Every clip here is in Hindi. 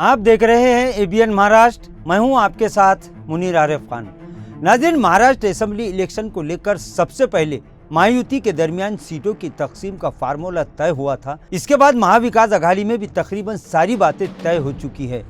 आप देख रहे हैं एबीएन महाराष्ट्र। मैं हूं आपके साथ मुनीर आरिफ खान। नाज़रीन, महाराष्ट्र असेंबली इलेक्शन को लेकर सबसे पहले महायुति के दरमियान सीटों की तकसीम का फार्मूला तय हुआ था। इसके बाद महाविकास अघाड़ी में भी तकरीबन सारी बातें तय हो चुकी है,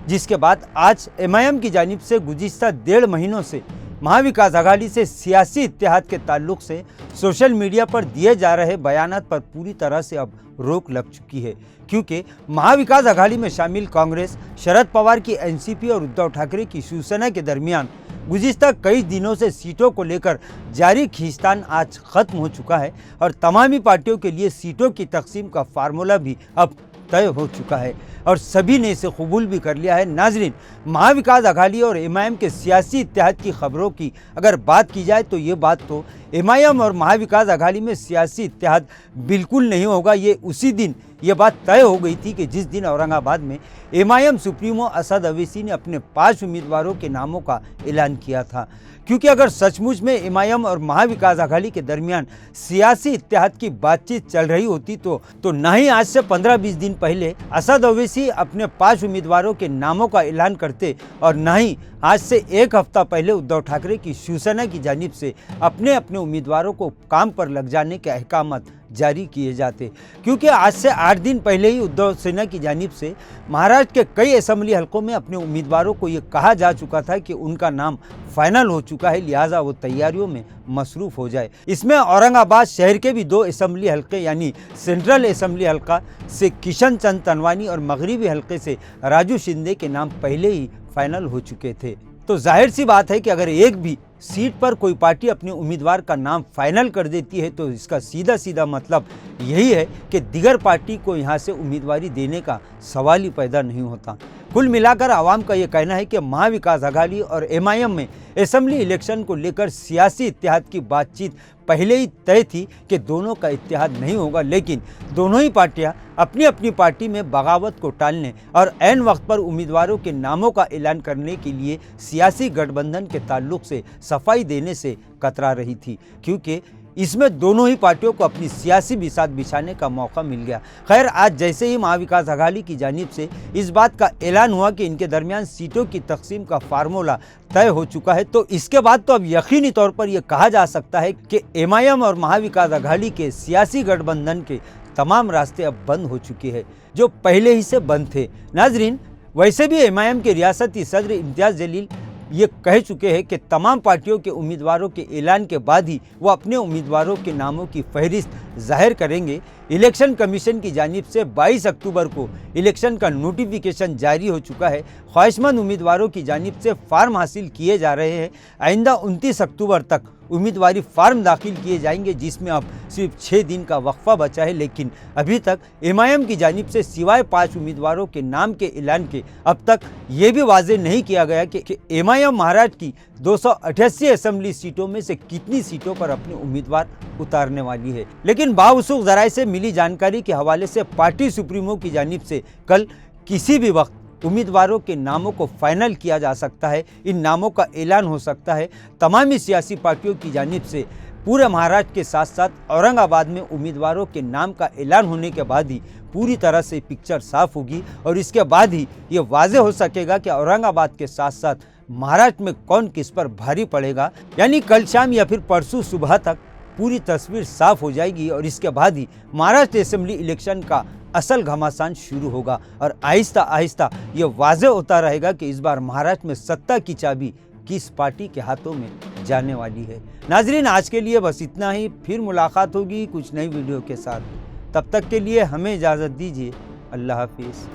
जिसके बाद आज एमआईएम की जानिब से गुज़िश्ता 1.5 महीनों से महाविकास अघाड़ी से सियासी इत्तेहाद के ताल्लुक से सोशल मीडिया पर दिए जा रहे बयानात पर पूरी तरह से अब रोक लग चुकी है, क्योंकि महाविकास अघाड़ी में शामिल कांग्रेस, शरद पवार की एनसीपी और उद्धव ठाकरे की शिवसेना के दरमियान गुज़िश्ता कई दिनों से सीटों को लेकर जारी खींचतान आज खत्म हो चुका है और तमामी पार्टियों के लिए सीटों की तकसीम का फार्मूला भी अब तय हो चुका है और सभी ने इसे कबूल भी कर लिया है। नाजरीन, महाविकास अघाड़ी और एमआईएम के सियासी इत्तेहाद की खबरों की अगर बात की जाए तो ये बात तो एमआईएम और महाविकास अघाड़ी में सियासी इत्तेहाद बिल्कुल नहीं होगा। ये उसी दिन ये बात तय हो गई थी कि जिस दिन औरंगाबाद में एमआईएम सुप्रीमो असद ओवैसी ने अपने 5 उम्मीदवारों के नामों का ऐलान किया था, क्योंकि अगर सचमुच में एमआईएम और महाविकास अघाड़ी के दरमियान सियासी इत्तेहाद की बातचीत चल रही होती तो ना ही आज से 15-20 दिन पहले असद ओवैसी अपने 5 उम्मीदवारों के नामों का ऐलान करते और ना ही आज से 1 हफ्ता पहले उद्धव ठाकरे की शिवसेना की जानिब से अपने अपने उम्मीदवारों को काम पर लग जाने के अहकामत जारी किए जाते, क्योंकि आज से 8 दिन पहले ही उद्धव सेना की जानिब से महाराष्ट्र के कई असेंबली हलकों में अपने उम्मीदवारों को ये कहा जा चुका था कि उनका नाम फाइनल हो चुका है, लिहाजा वो तैयारियों में मसरूफ़ हो जाए। इसमें औरंगाबाद शहर के भी 2 असेंबली हलके यानी सेंट्रल असेंबली हलका से किशन चंद तनवानी और मगरबी हलके से राजू शिंदे के नाम पहले ही फाइनल हो चुके थे। तो जाहिर सी बात है कि अगर एक भी सीट पर कोई पार्टी अपने उम्मीदवार का नाम फाइनल कर देती है तो इसका सीधा सीधा मतलब यही है कि दिगर पार्टी को यहाँ से उम्मीदवारी देने का सवाल ही पैदा नहीं होता। कुल मिलाकर आवाम का ये कहना है कि महाविकास अघाड़ी और एमआईएम में असेंबली इलेक्शन को लेकर सियासी इत्तेहाद की बातचीत पहले ही तय थी कि दोनों का इत्तेहाद नहीं होगा, लेकिन दोनों ही पार्टियां अपनी अपनी पार्टी में बगावत को टालने और ऐन वक्त पर उम्मीदवारों के नामों का ऐलान करने के लिए सियासी गठबंधन के ताल्लुक से सफाई देने से कतरा रही थी, क्योंकि इसमें दोनों ही पार्टियों को अपनी सियासी बिसात बिछाने का मौका मिल गया। खैर, आज जैसे ही महाविकास अघाड़ी की जानिब से इस बात का ऐलान हुआ कि इनके दरमियान सीटों की तकसीम का फार्मूला तय हो चुका है, तो इसके बाद तो अब यकीनी तौर पर यह कहा जा सकता है कि एमआईएम और महाविकास अघाड़ी के सियासी गठबंधन के तमाम रास्ते अब बंद हो चुके हैं, जो पहले ही से बंद थे। नाजरीन, वैसे भी एमआईएम के रियासती सदर इम्तियाज़ जलील ये कह चुके हैं कि तमाम पार्टियों के उम्मीदवारों के ऐलान के बाद ही वो अपने उम्मीदवारों के नामों की फहरिस्त जाहिर करेंगे। इलेक्शन कमीशन की जानिब से 22 अक्टूबर को इलेक्शन का नोटिफिकेशन जारी हो चुका है। ख्वाहिशमंद उम्मीदवारों की जानिब से फार्म हासिल किए जा रहे हैं। आइंदा 29 अक्टूबर तक उम्मीदवारी फार्म दाखिल किए जाएंगे, जिसमें अब सिर्फ 6 दिन का वक्फा बचा है, लेकिन अभी तक एमआईएम की जानिब से सिवाय 5 उम्मीदवारों के नाम के ऐलान के अब तक ये भी वाज़ेह नहीं किया गया कि एमआईएम महाराष्ट्र की 288 असेंबली सीटों में से कितनी सीटों पर अपने उम्मीदवार उतारने वाली है। लेकिन बावसूख ज़राए से मिली जानकारी के हवाले से पार्टी सुप्रीमो की जानिब से कल किसी भी वक्त उम्मीदवारों के नामों को फाइनल किया जा सकता है, इन नामों का ऐलान हो सकता है। तमामी सियासी पार्टियों की जानिब से पूरे महाराष्ट्र के साथ साथ औरंगाबाद में उम्मीदवारों के नाम का ऐलान होने के बाद ही पूरी तरह से पिक्चर साफ होगी और इसके बाद ही ये वाज़ेह हो सकेगा कि औरंगाबाद के साथ साथ महाराष्ट्र में कौन किस पर भारी पड़ेगा। यानी कल शाम या फिर परसों सुबह तक पूरी तस्वीर साफ हो जाएगी और इसके बाद ही महाराष्ट्र असेंबली इलेक्शन का असल घमासान शुरू होगा और आहिस्ता आहिस्ता ये वाज़ेह होता रहेगा कि इस बार महाराष्ट्र में सत्ता की चाबी किस पार्टी के हाथों में जाने वाली है। नाजरीन, आज के लिए बस इतना ही। फिर मुलाकात होगी कुछ नई वीडियो के साथ। तब तक के लिए हमें इजाज़त दीजिए। अल्लाह हाफिज़।